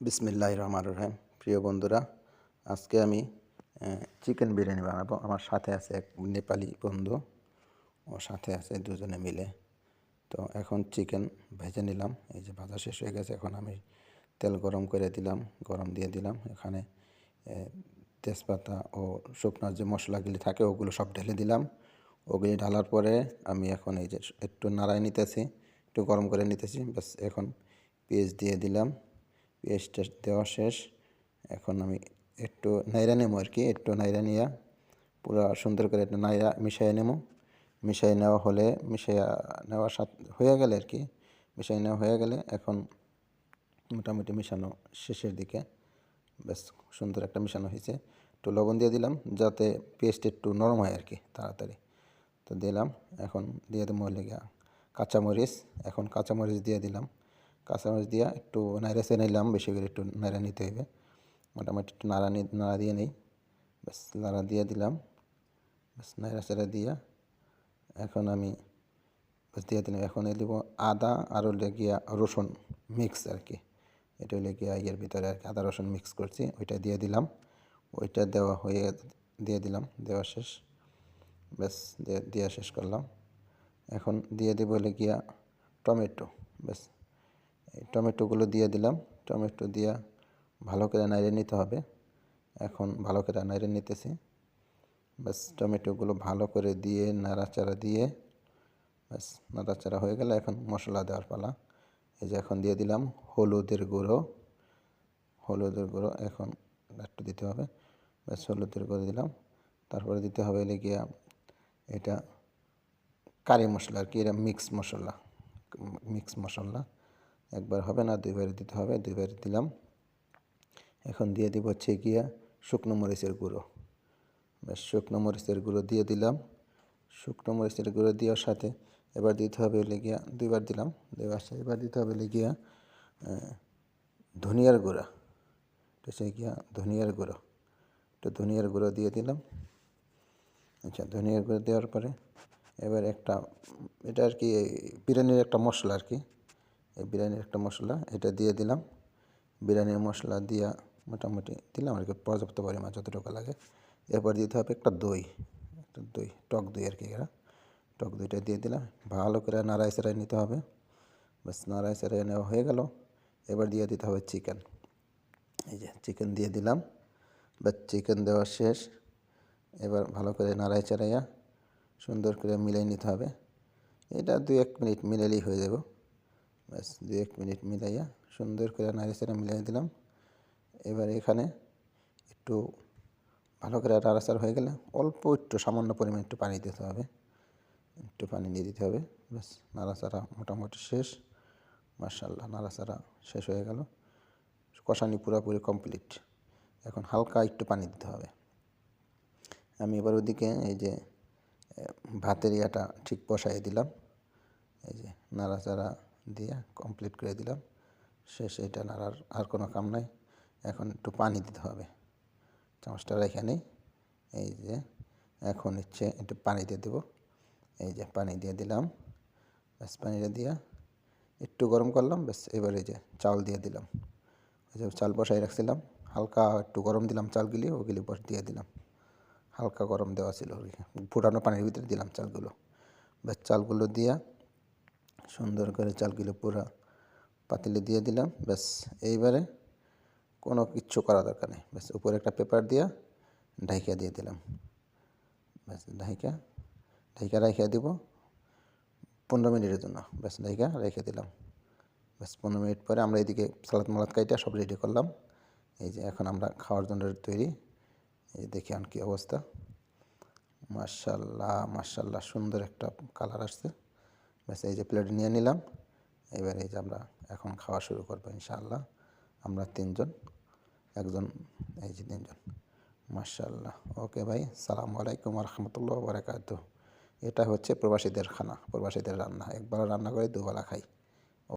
বিসমিল্লাহির রহমানির রহিম। প্রিয় বন্ধুরা, আজকে আমি চিকেন বিরিয়ানি বানাবো। আমার সাথে আছে এক নেপালি বন্ধু, ও সাথে আছে দুজনে মিলে। তো এখন চিকেন ভেজে নিলাম। এই যে ভাজা শেষ হয়ে গেছে। এখন আমি তেল গরম করে দিলাম, গরম দিয়ে দিলাম। এখানে তেজপাতা ও শুকনো যে মশলাগুলি থাকে ওগুলো সব ঢেলে দিলাম। ওগুলি ঢালার পরে আমি এখন এই যে একটু নাড়াই নিতেছি, একটু গরম করে নিতেছি। ব্যাস এখন পেঁয়াজ দিয়ে দিলাম। পেঁয়াজটা দেওয়া শেষ। এখন আমি একটু নাইরা নেবো আর কি, একটু নাইরা নিয়ে পুরো সুন্দর করে একটু নাইরা মিশিয়ে নেবো। মিশিয়ে নেওয়া হলে নেওয়ার সাথে হয়ে গেলে আর কি, মিশিয়ে নেওয়া হয়ে গেলে এখন মোটামুটি মিশানো শেষের দিকে। বেশ সুন্দর একটা মিশানো হয়েছে। একটু লবণ দিয়ে দিলাম যাতে পেস্ট একটু নরম হয় আর কি, তাড়াতাড়ি। তো দিলাম। এখন দিয়ে দেবো গিয়া কাঁচামরিচ। এখন কাঁচামরিচ দিয়ে দিলাম। কাঁচামরিচ দিয়া একটু নাড়া চেড়ে নিলাম, বেশি করে একটু নাড়া নিতে হবে। মোটামুটি একটু নাড়া দিয়ে নিই। ব্যাস নাড়া দিয়ে দিলাম। ব্যাস নাড়া চেড়ে দিয়া এখন আমি ব্যাস দিয়ে দিলাম। এখন দেবো আদা আর গিয়া রসুন মিক্স আর কি। এটা হলে গিয়া ইয়ের ভিতরে আর কি আদা রসুন মিক্স করছি, ওইটা দিয়ে দিলাম। ওইটা দেওয়া হয়ে দিয়ে দিলাম, দেওয়া শেষ। ব্যাস দেওয়া শেষ করলাম। এখন দিয়ে দেবো হলে গিয়া টমেটো। ব্যাস এই টমেটোগুলো দিয়ে দিলাম। টমেটো দিয়া ভালো করে নাড়িয়ে নিতে হবে। এখন ভালো করে নাড়িয়ে নিতেছি। ব্যাস টমেটোগুলো ভালো করে দিয়ে নাড়াচাড়া দিয়ে ব্যাস নাড়াচাড়া হয়ে গেলে এখন মশলা দেওয়ার পালা। এই যে এখন দিয়ে দিলাম হলুদের গুঁড়ো। এখন একটু দিতে হবে। ব্যাস হলুদের গুঁড়ো দিলাম। তারপরে দিতে হবে গিয়া এটা কারি মশলা আর কি, এটা মিক্স মশলা। একবার হবে না, দুইবার দিতে হবে। দুইবার দিলাম। এখন দিয়ে দিব হচ্ছে গিয়া শুকনো মরিচের গুঁড়ো। ব্যাস শুকনো মরিচের গুঁড়ো দিয়ে দিলাম। শুকনো মরিচের গুঁড়ো দেওয়ার সাথে এবার দিতে হবে গিয়া দুইবার দিলাম। এবার দিতে হবে গিয়া ধনিয়ার গুঁড়া। হচ্ছে গিয়া ধনিয়ার গুঁড়ো। একটু ধনিয়ার গুঁড়ো দিয়ে দিলাম। আচ্ছা, ধনিয়ার গুঁড়ো দেওয়ার পরে এবার এটা আর কি বিরিয়ানির একটা মশলা আর কি, এই বিরিয়ানির একটা মশলা এটা দিয়ে দিলাম। বিরিয়ানির মশলা দিয়া মোটামুটি দিলাম আর কি, পর্যাপ্ত পরিমাণ যতটুকু লাগে। এরপর দিতে হবে একটা দই, টক দই আর কি, টক দইটা দিয়ে দিলাম। ভালো করে নাড়াই চাড়াই নিতে হবে। ব্যাস নাড়াই চাড়াই নেওয়া হয়ে গেল। এবার দিয়ে দিতে হবে চিকেন। এই যে চিকেন দিয়ে দিলাম। ব্যাস চিকেন দেওয়া শেষ। এবার ভালো করে নাড়াই চাড়াইয়া সুন্দর করে মিলাই নিতে হবে। এটা 2-1 মিনিট মিলালেই হয়ে যাব। ব্যাস 2-1 মিনিট মিলাইয়া সুন্দর করে নাড়াই চাড়া মিলাই দিলাম। এবার এখানে একটু ভালো করে নাড়াচাড়া হয়ে গেলে অল্প একটু সামান্য পরিমাণ একটু পানি দিতে হবে। একটু পানি দিয়ে দিতে হবে। ব্যাস নাড়াচাড়া মোটামুটি শেষ। মাশাআল্লাহ, নাড়াচাড়া শেষ হয়ে গেল। কষানি পুরোপুরি কমপ্লিট। এখন হালকা একটু পানি দিতে হবে। আমি এবার ওদিকে এই যে ভাতের ইয়াটা ঠিক বসাই দিলাম। এই যে নাড়াচাড়া দিয়ে কমপ্লিট করে দিলাম। শেষ। এটা নাড়ার আর কোনো কাম নাই। এখন একটু পানি দিতে হবে। চামচটা রেখে নিই। এই যে এখন একটু পানি দিয়ে দেবো। এই যে পানি দিয়ে দিলাম। ব্যাস পানিটা দিয়া একটু গরম করলাম। ব্যাস এবার এই যে চাল দিয়ে দিলাম। ওই যে চাল বসাই রাখছিলাম, হালকা একটু গরম দিলাম চালগুলি, ওগুলি দিয়ে দিলাম। হালকা গরম দেওয়া ছিল, ফুটানো পানির ভিতরে দিলাম চালগুলো। ব্যাস চালগুলো দিয়া সুন্দর করে চালগুলো পুরো পাতিলে দিয়ে দিলাম। ব্যাস এইবারে কোনো কিচ্ছু করা দরকার নেই। ব্যাস উপরে একটা পেপার দিয়া ঢাইকা দিয়ে দিলাম। ব্যাস ঢাইকা রাইখা দিব 15 মিনিটের জন্য। ব্যাস ঢাইকা রেখে দিলাম। ব্যাস 15 মিনিট পরে আমরা এদিকে সালাদ মালাদ কাইটা সব রেডি করলাম। এই যে এখন আমরা খাওয়ার জন্য তৈরি। এই দেখি কী অবস্থা। মাশাআল্লাহ সুন্দর একটা কালার আসছে। ব্যাস এই যে প্লেটে নিয়ে নিলাম। এবার এই যে আমরা এখন খাওয়া শুরু করবো ইনশাআল্লাহ। আমরা 3 জন, একজন, এই যে 3 জন। মাশাআল্লাহ। ওকে ভাই, সালামু আলাইকুম ওয়া রাহমাতুল্লাহি ওয়া বারাকাতুহু। এটা হচ্ছে প্রবাসীদের খানা, প্রবাসীদের রান্না। একবেলা রান্না করে দুবেলা খাই।